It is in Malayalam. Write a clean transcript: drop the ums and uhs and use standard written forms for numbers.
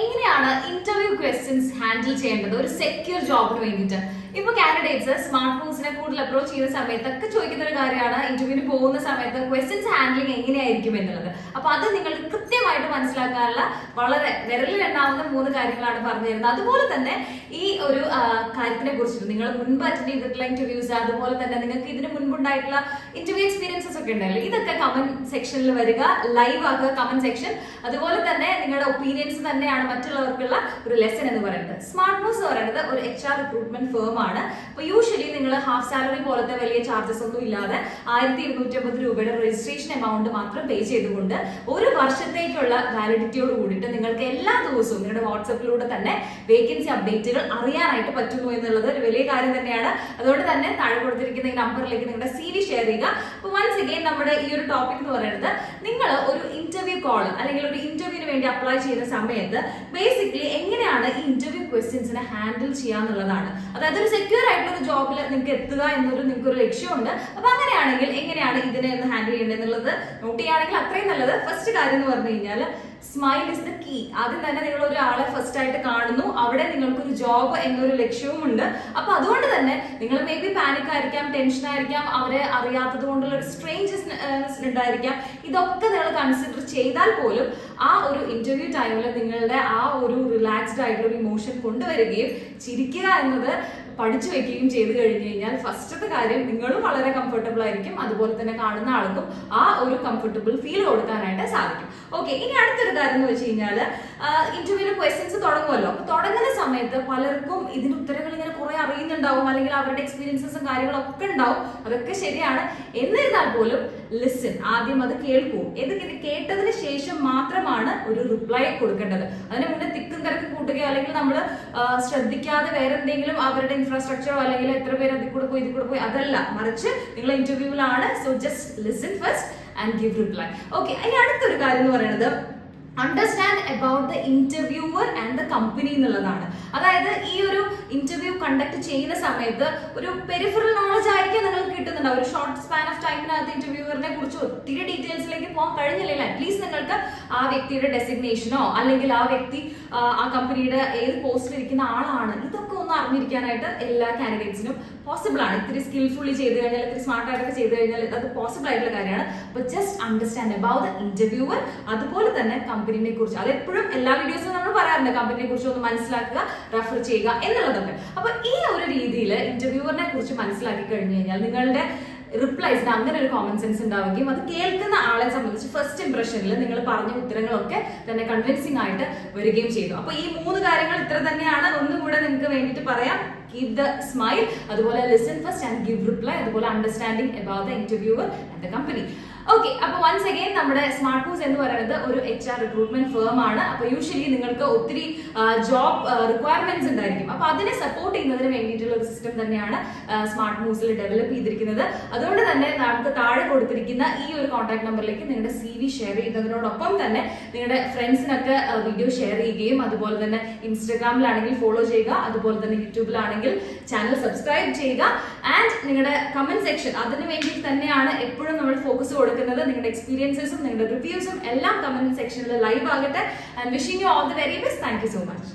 എങ്ങനെയാണ് ഇന്റർവ്യൂ ക്വസ്റ്റ്യൻസ് ഹാൻഡിൽ ചെയ്യേണ്ടത് ഒരു സെക്യൂർ ജോബിന് വേണ്ടിയിട്ട്? ഇപ്പൊ കാൻഡിഡേറ്റ്സ് സ്മാർട്ട് ഫോൺസിനെ കൂടുതൽ അപ്രോച്ച് ചെയ്യുന്ന സമയത്തൊക്കെ ചോദിക്കുന്ന ഒരു കാര്യമാണ് ഇന്റർവ്യൂവിന് പോകുന്ന സമയത്ത് ക്വസ്റ്റ്യൻസ് ഹാൻഡ്ലിംഗ് എങ്ങനെയായിരിക്കും എന്നുള്ളത്. അപ്പൊ അത് നിങ്ങൾക്ക് കൃത്യമായിട്ട് മനസ്സിലാക്കാനുള്ള വളരെ വിരലിൽ എണ്ണാവുന്ന 3 കാര്യങ്ങളാണ് പറഞ്ഞു തരുന്നത്. അതുപോലെ തന്നെ ഈ ഒരു കാര്യത്തിനെ കുറിച്ചിട്ട് നിങ്ങൾ മുൻപ് അറ്റൻഡ് ചെയ്തിട്ടുള്ള ഇന്റർവ്യൂസ്, അതുപോലെ തന്നെ നിങ്ങൾക്ക് ഇതിന് മുൻപുണ്ടായിട്ടുള്ള ഇന്റർവ്യൂ എക്സ്പീരിയൻസസ് ഒക്കെ ഉണ്ടല്ലോ, ഇതൊക്കെ കമന്റ് സെക്ഷനിൽ വരിക, ലൈവ് ആക്കുക കമന്റ് സെക്ഷൻ. അതുപോലെ തന്നെ നിങ്ങളുടെ ഒപ്പീനിയൻസ് തന്നെയാണ് മറ്റുള്ളവർക്കുള്ള ഒരു ലെസൺ എന്ന് പറയുന്നത്. സ്മാർട്ട് മൂവ്സ് എന്ന് പറയുന്നത് ഒരു HR റിക്രൂട്ട്മെന്റ് ഫേം ആണ്. അപ്പൊ യൂഷ്വലി നിങ്ങൾ ഹാഫ് സാലറി പോലത്തെ വലിയ ചാർജസ് ഒന്നും ഇല്ലാതെ 1250 രൂപയുടെ രജിസ്ട്രേഷൻ എമൗണ്ട് മാത്രം പേ ചെയ്തുകൊണ്ട് ഒരു വർഷത്തേക്കുള്ള വാലിഡിറ്റിയോട് കൂടിയിട്ട് നിങ്ങൾക്ക് എല്ലാ ദിവസവും നിങ്ങളുടെ വാട്സപ്പിലൂടെ തന്നെ വേക്കൻസി അപ്ഡേറ്റുകൾ അറിയാനായിട്ട് പറ്റുന്നു എന്നുള്ളത് ഒരു വലിയ കാര്യം തന്നെയാണ്. അതുകൊണ്ട് തന്നെ താഴെ കൊടുത്തിരിക്കുന്ന ഈ നമ്പറിലേക്ക് നിങ്ങളുടെ CV ഷെയർ ചെയ്യുക. അപ്പൊ വൺസ് അഗൈൻ നമ്മുടെ ഈ ഒരു ടോപ്പിക് എന്ന് പറയുന്നത്, നിങ്ങൾ ഒരു ഇന്റർവ്യൂ കോൾ അല്ലെങ്കിൽ ഒരു ഇന്റർവ്യൂവിന് വേണ്ടി അപ്ലൈ ചെയ്യുന്ന സമയത്ത് ബേസിക്കലി എങ്ങനെയാണ് ഈ ഇന്റർവ്യൂ ക്വസ്റ്റ്യൻസിനെ ഹാൻഡിൽ ചെയ്യാന്നുള്ളതാണ്. അതായത് ഒരു സെക്യൂർ ആയിട്ടുള്ള ഒരു ജോബിൽ നിങ്ങൾക്ക് എത്തുക എന്നൊരു നിങ്ങൾക്ക് ഒരു ലക്ഷ്യമുണ്ട്. അപ്പൊ അങ്ങനെയാണെങ്കിൽ എങ്ങനെയാണ് ഇതിനെ ഒന്ന് ഹാൻഡിൽ ചെയ്യേണ്ടത് എന്നുള്ളത് നോട്ട് ചെയ്യുകയാണെങ്കിൽ അത്രയും നല്ലത്. ഫസ്റ്റ് കാര്യം എന്ന് പറഞ്ഞു കഴിഞ്ഞാൽ സ്മൈൽ ഇസ് ദ കീ. ആദ്യം തന്നെ നിങ്ങൾ ഒരാളെ ഫസ്റ്റ് ആയിട്ട് കാണുന്നു, അവിടെ നിങ്ങൾക്കൊരു ജോബ് എന്നൊരു ലക്ഷ്യവും ഉണ്ട്. അപ്പൊ അതുകൊണ്ട് തന്നെ നിങ്ങൾ മേ ബി പാനിക് ആയിരിക്കാം, ടെൻഷൻ ആയിരിക്കാം, അവരെ അറിയാത്തത് കൊണ്ടുള്ള ഒരു സ്ട്രേഞ്ചസ് ഉണ്ടായിരിക്കാം. ഇതൊക്കെ നിങ്ങൾ കൺസിഡർ ചെയ്താൽ പോലും ആ ഒരു ഇന്റർവ്യൂ ടൈമിൽ നിങ്ങളുടെ ആ ഒരു റിലാക്സ്ഡ് ആയിട്ടുള്ള ഒരു ഇമോഷൻ കൊണ്ടുവരികയും ചിരിക്കുക എന്നത് പഠിച്ചു വെക്കുകയും ചെയ്ത് കഴിഞ്ഞു കഴിഞ്ഞാൽ ഫസ്റ്റത്തെ കാര്യം നിങ്ങളും വളരെ കംഫർട്ടബിൾ ആയിരിക്കും, അതുപോലെ തന്നെ കാണുന്ന ആൾക്കും ആ ഒരു കംഫർട്ടബിൾ ഫീൽ കൊടുക്കാനായിട്ട് സാധിക്കും. ഓക്കെ, ഇനി അടുത്തൊരു കാര്യം എന്ന് വെച്ച് കഴിഞ്ഞാൽ ഇന്റർവ്യൂവിൽ ക്വസ്റ്റ്യൻസ് തുടങ്ങുമല്ലോ. അപ്പൊ തുടങ്ങുന്ന സമയത്ത് പലർക്കും ഇതിന് ഉത്തരങ്ങൾ ഇങ്ങനെ കുറെ അറിയുന്നുണ്ടാവും, അല്ലെങ്കിൽ അവരുടെ എക്സ്പീരിയൻസസും കാര്യങ്ങളൊക്കെ ഉണ്ടാവും. അതൊക്കെ ശരിയാണ്. എന്നിരുന്നാൽ പോലും ലിസൺ, ആദ്യം അത് കേൾക്കൂ. ഇത് കേട്ടതിന് ശേഷം മാത്രമാണ് ഒരു റിപ്ലൈ കൊടുക്കേണ്ടത്. അതിന് മുന്നേ തിക്കും തിരക്ക് കൂട്ടുകയോ അല്ലെങ്കിൽ നമ്മൾ ശ്രദ്ധിക്കാതെ വേറെ എന്തെങ്കിലും അവരുടെ ഇൻഫ്രാസ്ട്രക്ചറോ അല്ലെങ്കിൽ എത്ര പേര് അതിൽ കൂടെ പോയി അതല്ല, മറിച്ച് നിങ്ങൾ ഇന്റർവ്യൂവിലാണ്. So just listen first and give reply. Okay, ഇനി അടുത്തൊരു കാര്യം എന്ന് പറയുന്നത് understand about the interviewer and the company എന്നുള്ളതാണ്. അതായത് ഈ ഒരു ഇന്റർവ്യൂ കണ്ടക്ട് ചെയ്യുന്ന സമയത്ത് ഒരു പെരിഫറൽ നോളജ് ആയിരിക്കും നിങ്ങൾക്ക് കിട്ടുന്നുണ്ടാവും. ഒരു ഷോർട്ട് സ്പാൻ ഓഫ് ടൈമിനകത്ത് ഇന്റർവ്യൂവറിനെ കുറിച്ച് ഒത്തിരി ഡീറ്റെയിൽസിലേക്ക് പോകാൻ കഴിഞ്ഞില്ലെങ്കിൽ അറ്റ്ലീസ്റ്റ് നിങ്ങൾക്ക് ആ വ്യക്തിയുടെ ഡെസിഗ്നേഷനോ അല്ലെങ്കിൽ ആ വ്യക്തി ആ കമ്പനിയുടെ ഏത് പോസ്റ്റിൽ ഇരിക്കുന്ന ആളാണ്, ഇതൊക്കെ ഒന്ന് അറിഞ്ഞിരിക്കാനായിട്ട് എല്ലാ കാൻഡിഡേറ്റ്സിനും പോസിബിൾ ആണ്. ഇത്തിരി സ്കിൽഫുള്ളി ചെയ്ത് കഴിഞ്ഞാൽ, ഇത്തിരി സ്മാർട്ട് ആയിട്ടൊക്കെ ചെയ്ത് കഴിഞ്ഞാൽ അത് പോസിബിൾ ആയിട്ടുള്ള കാര്യമാണ്. അപ്പൊ just understand about the interviewer, അതുപോലെ തന്നെ കമ്പനിയെ കുറിച്ച്. അതെപ്പോഴും എല്ലാ വീഡിയോസിലും നമ്മൾ പറയാറുണ്ട്, കമ്പനിയെ കുറിച്ച് ഒന്ന് മനസ്സിലാക്കുക, റെഫർ ചെയ്യുക എന്നുള്ളതൊക്കെ. അപ്പൊ ഈ ഒരു രീതിയിൽ ഇന്റർവ്യൂവറിനെ കുറിച്ച് മനസ്സിലാക്കി കഴിഞ്ഞു കഴിഞ്ഞാൽ നിങ്ങളുടെ റിപ്ലൈസിന് അങ്ങനെ ഒരു കോമൺ സെൻസ് ഉണ്ടാവുകയും അത് കേൾക്കുന്ന ആളെ സംബന്ധിച്ച് ഫസ്റ്റ് ഇംപ്രഷനിൽ നിങ്ങൾ പറഞ്ഞ ഉത്തരങ്ങളൊക്കെ തന്നെ കൺവിൻസിംഗ് ആയിട്ട് വരികയും ചെയ്തു. അപ്പൊ ഈ 3 കാര്യങ്ങൾ ഇത്ര തന്നെയാണ്. ഒന്നുകൂടെ നിങ്ങൾക്ക് വേണ്ടിയിട്ട് പറയാം. കീപ് ദ സ്മൈൽ, അതുപോലെ listen first and give reply, അതുപോലെ understanding about the interviewer and the company. Okay, അപ്പൊ വൺസ് അഗൈൻ നമ്മുടെ സ്മാർട്ട് മൂവ്സ് എന്ന് പറയുന്നത് ഒരു HR റിക്രൂട്ട്മെന്റ് ഫേം ആണ്. അപ്പൊ യൂഷ്വലി നിങ്ങൾക്ക് ഒത്തിരി ജോബ് റിക്വയർമെന്റ്സ് ഉണ്ടായിരിക്കും. അപ്പൊ അതിനെ സപ്പോർട്ട് ചെയ്യുന്നതിന് വേണ്ടിയിട്ടുള്ള ഒരു സിസ്റ്റം തന്നെയാണ് സ്മാർട്ട് മൂവ്സിൽ ഡെവലപ്പ് ചെയ്തിരിക്കുന്നത്. അതുകൊണ്ട് തന്നെ നമുക്ക് താഴെ കൊടുത്തിരിക്കുന്ന ഈ ഒരു കോൺടാക്ട് നമ്പറിലേക്ക് നിങ്ങളുടെ CV ഷെയർ ചെയ്യുന്നതിനോടൊപ്പം തന്നെ നിങ്ങളുടെ ഫ്രണ്ട്സിനൊക്കെ വീഡിയോ ഷെയർ ചെയ്യുകയും, അതുപോലെ തന്നെ ഇൻസ്റ്റാഗ്രാമിലാണെങ്കിൽ ഫോളോ ചെയ്യുക, അതുപോലെ തന്നെ യൂട്യൂബിലാണെങ്കിൽ ചാനൽ സബ്സ്ക്രൈബ് ചെയ്യുക. ആൻഡ് നിങ്ങളുടെ കമന്റ് സെക്ഷൻ, അതിന് വേണ്ടി തന്നെയാണ് എപ്പോഴും നമ്മൾ ഫോക്കസ് കൊടുക്കുന്നത്. നിങ്ങളുടെ എക്സ്പീരിയൻസസും നിങ്ങളുടെ റിവ്യൂസും എല്ലാം കമന്റ് സെക്ഷനിൽ ലൈവ് ആകട്ടെ. And wishing you all the very best. Thank you so much.